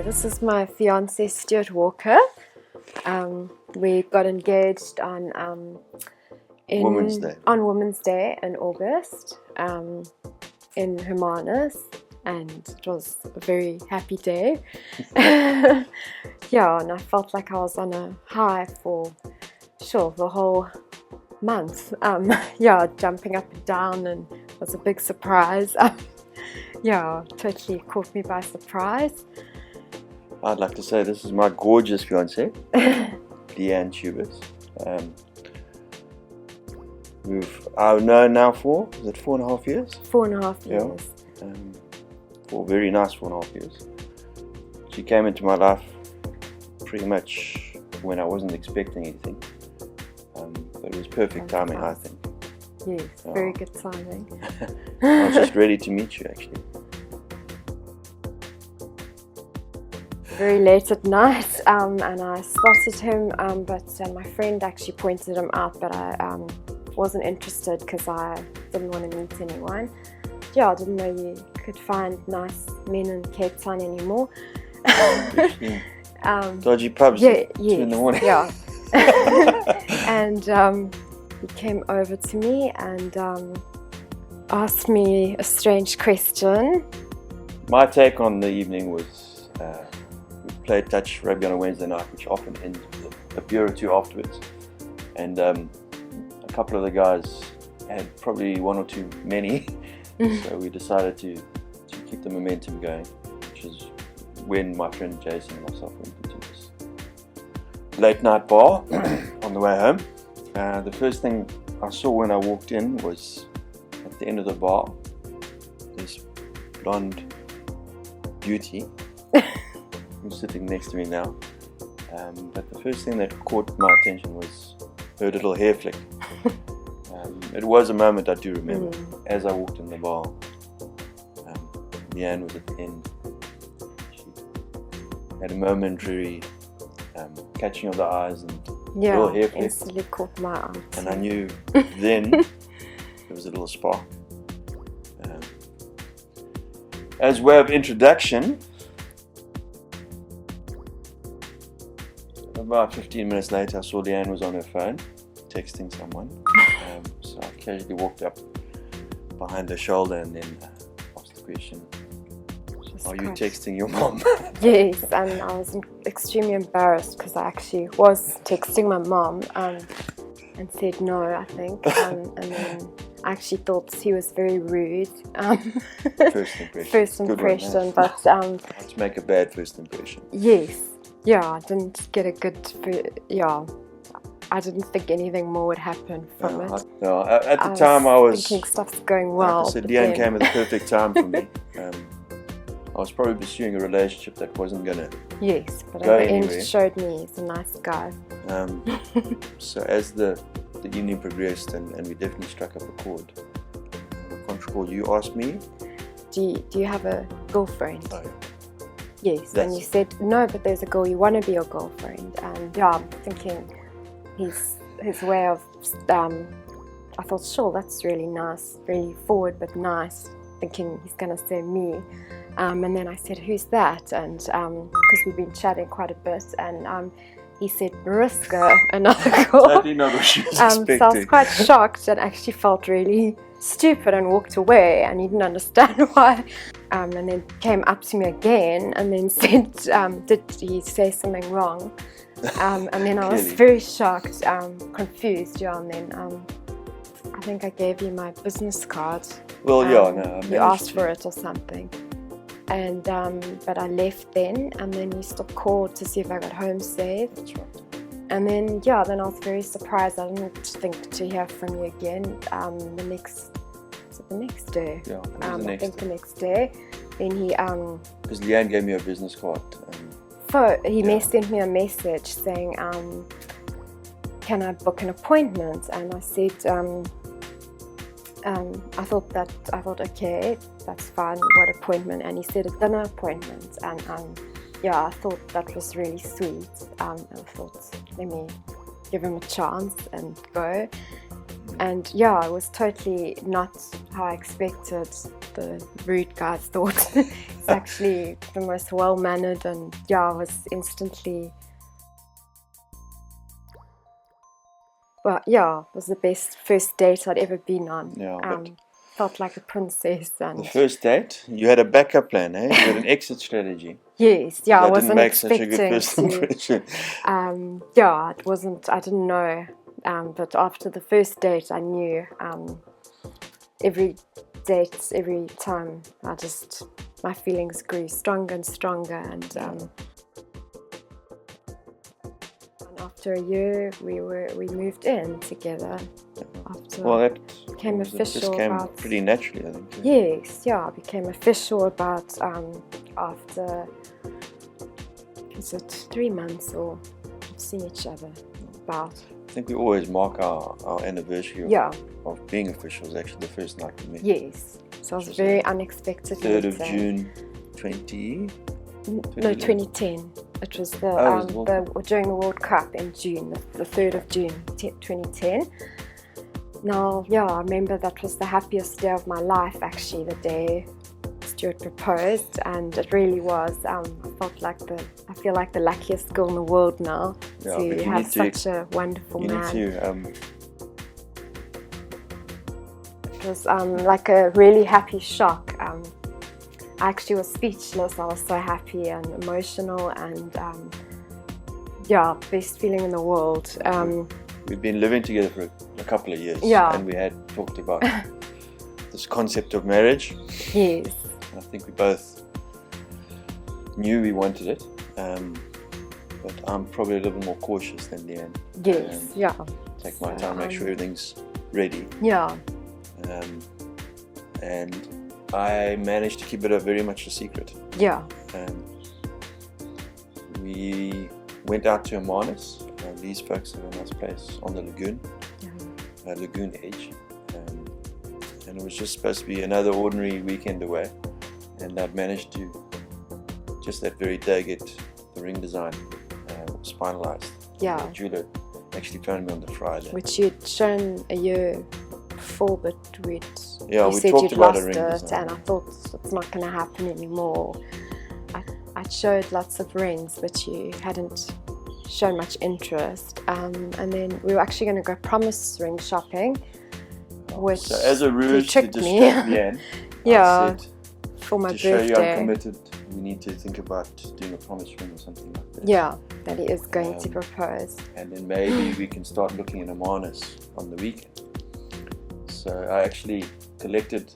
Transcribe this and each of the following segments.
this is my fiance Stuart Walker. We got engaged on Women's Day in August in Hermanus, and it was a very happy day. Yeah, and I felt like I was on a high for the whole month. Yeah, jumping up and down, and it was a big surprise. Yeah, totally caught me by surprise. I'd like to say this is my gorgeous fiance, Lianne Tubers. I've known now for, is it 4.5 years? 4.5 years. Yeah. For a very nice 4.5 years. She came into my life pretty much when I wasn't expecting anything. But it was perfect timing, I think. Yes, very good timing. I was just ready to meet you, actually. Very late at night, and I spotted him, but my friend actually pointed him out, but I wasn't interested because I didn't want to meet anyone. Yeah, I didn't know you could find nice men in Cape Town anymore. Dodgy pubs at 2 in the morning. Yeah. And he came over to me and asked me a strange question. My take on the evening was we played touch rugby on a Wednesday night, which often ends with a beer or two afterwards. And a couple of the guys had probably one or two many, so we decided to keep the momentum going, which is when my friend Jason and myself went into this late night bar on the way home. The first thing I saw when I walked in was at the end of the bar, this blonde beauty who's sitting next to me now. But the first thing that caught my attention was her little hair flick. It was a moment I do remember. As I walked in the bar, Lianne was at the end. She had a momentary catching of the eyes and little hair flick. Instantly caught my eye. And I knew then there was a little spark. As way of introduction, about 15 minutes later, I saw Lianne was on her phone, texting someone. So I casually walked up behind her shoulder and then asked the question, are you texting your mom? Yes, and I was extremely embarrassed because I actually was texting my mom and said no, I think. And then I actually thought he was very rude. First impression. But let's make a bad first impression. Yes. Yeah, I didn't get a good, I didn't think anything more would happen from it. At the time I was thinking stuff's going well. Like I said, Lianne came at the perfect time for me. I was probably pursuing a relationship that wasn't going to Yes, but go at the anywhere. end showed me he's a nice guy. So as the evening progressed and we definitely struck up a chord, I can't recall, you asked me, do you have a girlfriend? Oh, yeah. Yes, and you said, no, but there's a girl, you want to be your girlfriend. And yeah, I'm thinking his way of, I thought, sure, that's really nice, really forward but nice, thinking he's going to say me. And then I said, who's that? And because we've been chatting quite a bit, and he said, Mariska, another girl. Totally not what she was expecting. So I was quite shocked and actually felt really stupid and walked away, and he didn't understand why. And then came up to me again and then said, did he say something wrong? And then I was very shocked, confused, and then I think I gave you my business card. Well, you asked for it or something. And but I left then, and then you still called to see if I got home safe. That's right. And then then I was very surprised. I didn't think to hear from you again the next day. Yeah, the next day. Then he because Lianne gave me a business card. He sent me a message saying, can I book an appointment? And I said, I thought, okay, that's fine, what appointment? And he said a dinner appointment, and I thought that was really sweet. And I thought, let me give him a chance and go. And yeah, it was totally not how I expected. The rude guys thought. It's actually the most well-mannered, and yeah, I was instantly, well, yeah, it was the best first date I'd ever been on. Yeah, felt like a princess. And the first date, you had a backup plan, eh? You had an exit strategy. Yes, yeah, I That wasn't didn't make such a good expecting first to. impression. Yeah, it wasn't. I didn't know. But after the first date, I knew. Every date, every time, my feelings grew stronger and stronger. And after a year, we moved in together. Well, that became official. This came pretty naturally, I think. Yes, yeah, it became official about after, is it 3 months or seeing each other about. I think we always mark our anniversary of being officials, actually the first night we met. Yes, so it was very unexpected. 3rd of June 20... No, 2010. It was during the World Cup in June, the 3rd of June 2010. Now, yeah, I remember that was the happiest day of my life, actually, the day Stuart proposed, and it really was. I feel like the luckiest girl in the world now to have such a wonderful man. It was like a really happy shock. I actually was speechless. I was so happy and emotional, and yeah, best feeling in the world. We've been living together for a couple of years, and we had talked about this concept of marriage. Yes. I think we both knew we wanted it, but I'm probably a little bit more cautious than Lianne. Yes, yeah. Take my time, make sure everything's ready. Yeah. And I managed to keep it very much a secret. Yeah. We went out to Hermanus. These folks have a nice place on the lagoon, lagoon edge, and it was just supposed to be another ordinary weekend away, and I'd managed to just that very day get the ring design was finalized. Yeah. Julia actually phoned me on the Friday, which you'd shown a year before, but you we said talked you'd about lost a ring it, design. and I thought it's not going to happen anymore. I showed lots of rings, but you hadn't shown much interest, and then we were actually going to go promise ring shopping, which so as a ruse to distract Lianne, yeah, I said, for my to show you I'm birthday. committed, we need to think about doing a promise ring or something like that. Yeah, that he is going to propose. And then maybe we can start looking at Hermanus on the weekend. So I actually collected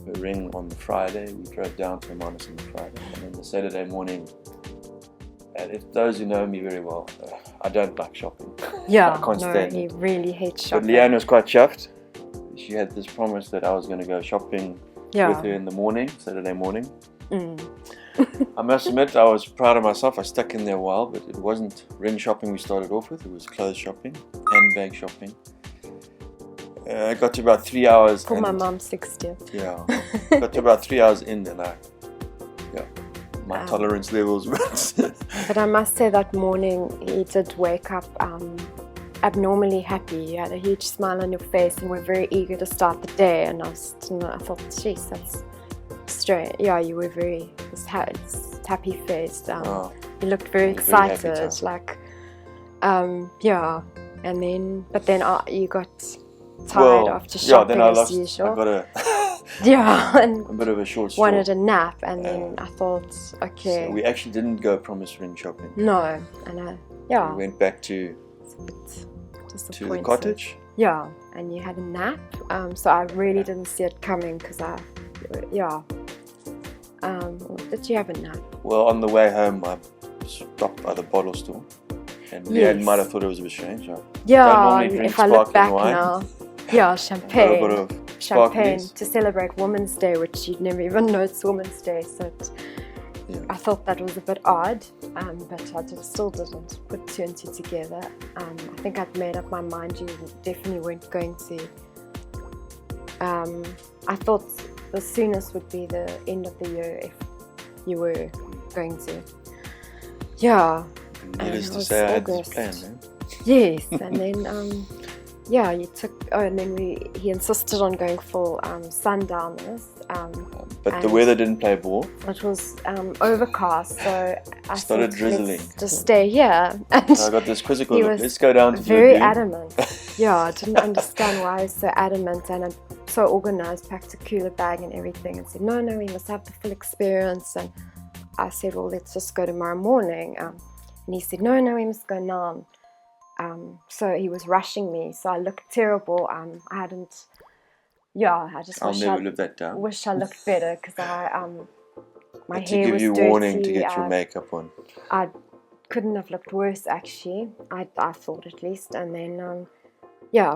the ring on the Friday. We drove down to Hermanus on the Friday, and then the Saturday morning. And if those who know me very well, I don't like shopping. Yeah, I can't stand he it. really hates But shopping. Lianne was quite chuffed. She had this promise that I was going to go shopping with her in the morning, Saturday morning. I must admit, I was proud of myself. I stuck in there a while, but it wasn't ring shopping we started off with. It was clothes shopping, handbag shopping. I got to about 3 hours. For my mom's 60th. Yeah, got to about 3 hours in, and my tolerance levels went. But I must say that morning he did wake up abnormally happy. You had a huge smile on your face and were very eager to start the day. And I thought, jeez, that's strange. Yeah, you were very happy faced. You looked very excited. And then, you got tired after shopping as usual. I got and a bit of a short straw. wanted a nap, and then I thought, okay. So we actually didn't go promise ring shopping. No, and we went back to the cottage. Yeah, and you had a nap. So I really didn't see it coming because did you have a nap? Well, on the way home, I stopped by the bottle store, and Lianne might have thought it was a bit strange. Don't normally drink if I look back wine. now, champagne. A little bit of champagne sparklies. To celebrate Women's Day, which you'd never even know it's Women's Day. So I thought that was a bit odd, but I still didn't put two and two together. I think I'd made up my mind you definitely weren't going to. I thought the soonest would be the end of the year if you were going to. Yeah. Needless to say, I had this plan, man. Yes, and then yeah, you took. Oh, and then he insisted on going for sundowners. But the weather didn't play ball. It was overcast, so I started said, drizzling. let's just stay here. And I got this quizzical he look. was Let's go down to the very lagoon. adamant. Yeah, I didn't understand why he was so adamant and so organized, packed a cooler bag and everything, and said, no, we must have the full experience. And I said, well, let's just go tomorrow morning. And he said, no, we must go now. So he was rushing me, so I looked terrible. I just I'll never live that down. wish I looked better because my to hair give was you dirty. warning to get your makeup on. I couldn't have looked worse, actually. I thought, at least. And then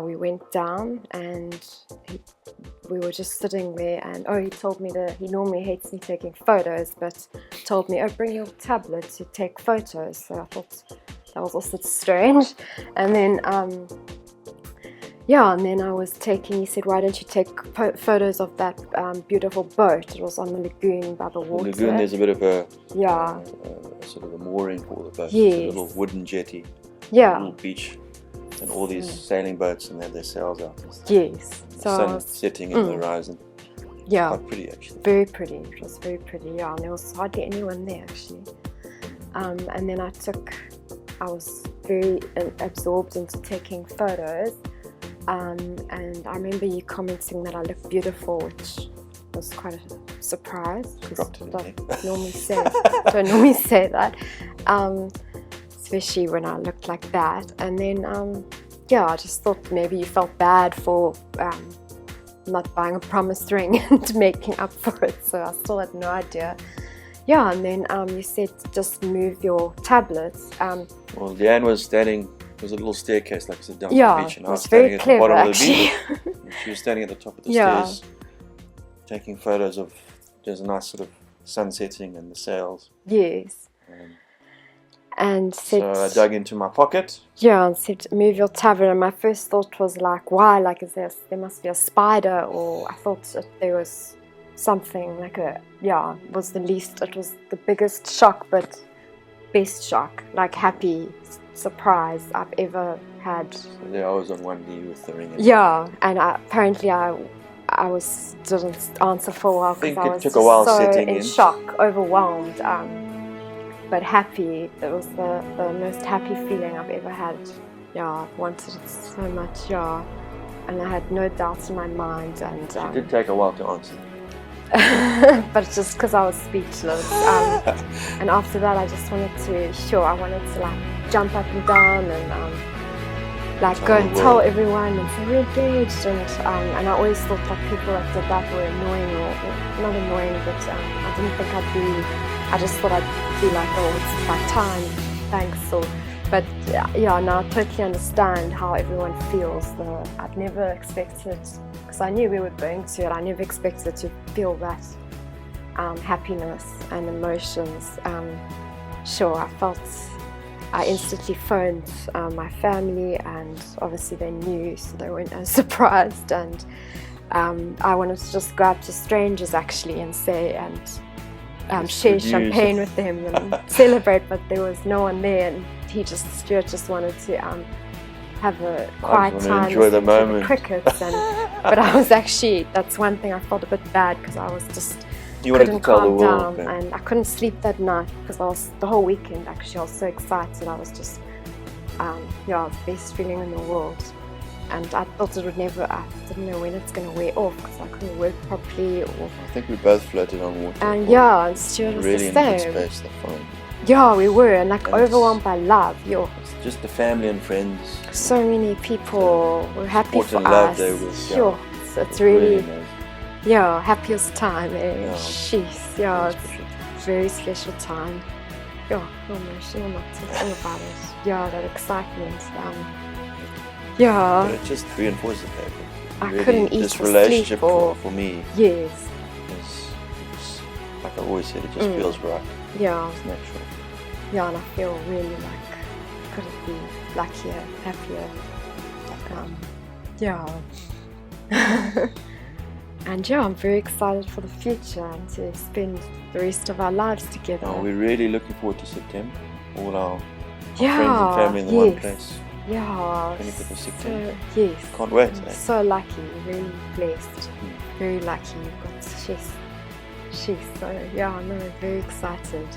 we went down and we were just sitting there, and he told me he normally hates me taking photos, but told me, bring your tablet to take photos. So I thought that was also strange. And then he said, why don't you take photos of that beautiful boat? It was on the lagoon by the water. The lagoon, there's a bit of a sort of a mooring for the boat. Yes. It's a little wooden jetty, a little beach, and all these sailing boats, and they have their sails out. Yes. The sun setting in the horizon. Yeah. Quite pretty, actually. Very pretty. It was very pretty, and there was hardly anyone there, actually. And then I was very absorbed into taking photos. And I remember you commenting that I looked beautiful, which was quite a surprise because I don't normally say that, especially when I looked like that. And then I just thought maybe you felt bad for not buying a promise ring and making up for it. So I still had no idea. Yeah, and then you said just move your tablets. Well, Lianne was standing. There was a little staircase, like I said, down to the beach, and I was very standing at clever, the bottom actually. of the beach. And she was standing at the top of the stairs, taking photos of. There's a nice sort of sun setting and the sails. Yes. And said, so I dug into my pocket. Yeah, and said, move your tablet. And my first thought was like, why? Like, there must be a spider, or I thought that there was something like it was the biggest shock, but best shock, like happy surprise I've ever had. So I was on one knee with the ring. And apparently I didn't answer for a while because I was took a while so setting in shock, overwhelmed, but happy. It was the most happy feeling I've ever had. I wanted it so much, and I had no doubts in my mind. And it did take a while to answer. but it's just because I was speechless. And after that, I just wanted to like jump up and down and like go and tell everyone and say we're engaged. And I always thought that people that did that were annoying, or not annoying, but I didn't think I'd be. I just thought I'd be like, it's my time, thanks. But now I totally understand how everyone feels. I'd never expected. Because I knew we were going to it, I never expected to feel that happiness and emotions. I instantly phoned my family, and obviously they knew, so they weren't as surprised. And I wanted to just go up to strangers actually and say and share champagne with them and celebrate, but there was no one there, and Stuart just wanted to have a quiet time, enjoy the moment. The crickets, but I was actually, that's one thing I felt a bit bad because I was just couldn't calm down, and I couldn't sleep that night because the whole weekend actually I was so excited. I was just the best feeling in the world, and I thought it would never. I didn't know when it's going to wear off because I couldn't work properly. I think we both floated on water. And and Stuart was really the same. In good space, the phone. Yeah, we were, and like overwhelmed by love. It's just the family and friends. So many people were happy for us. It's really happiest time. It's a very special time. I'm emotional not talking about it. That excitement. But it just reinforces it. I couldn't eat this or relationship sleep for me. Yes. It's, like I always said, it just feels right. It's natural. And I feel really like couldn't be luckier, happier. And I'm very excited for the future and to spend the rest of our lives together. We're really looking forward to September. All our friends and family in the one place. Yeah. 2016. So, yes. Can't wait. I'm Eh? so lucky, really blessed, very lucky. We've got she's so yeah, no, very excited.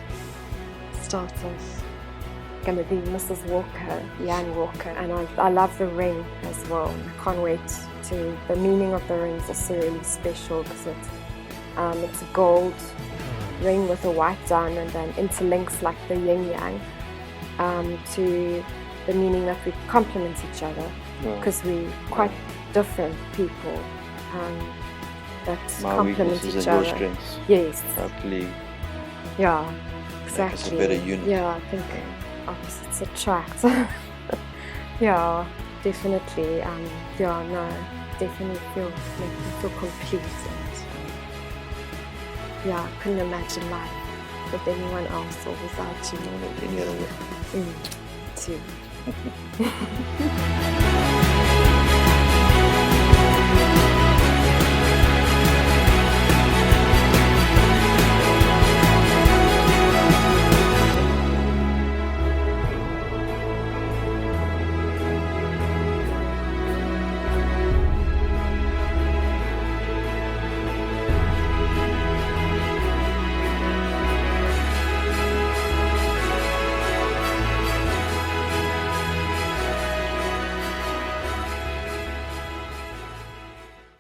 Start off going to be Mrs. Walker, Lianne Walker, and I love the ring as well. I can't wait to. The meaning of the ring is also really special because it's a gold ring with a white diamond and interlinks like the yin yang to the meaning that we complement each other because we're quite different people that My complement weaknesses each and your other. strengths. Yes. Hopefully, Yeah. make us a Exactly. better unit. Yeah, I think opposites attract. Yeah, definitely. Yeah, no, definitely make me feel complete. And, yeah, I couldn't imagine life with anyone else or without you. Any other way. Too.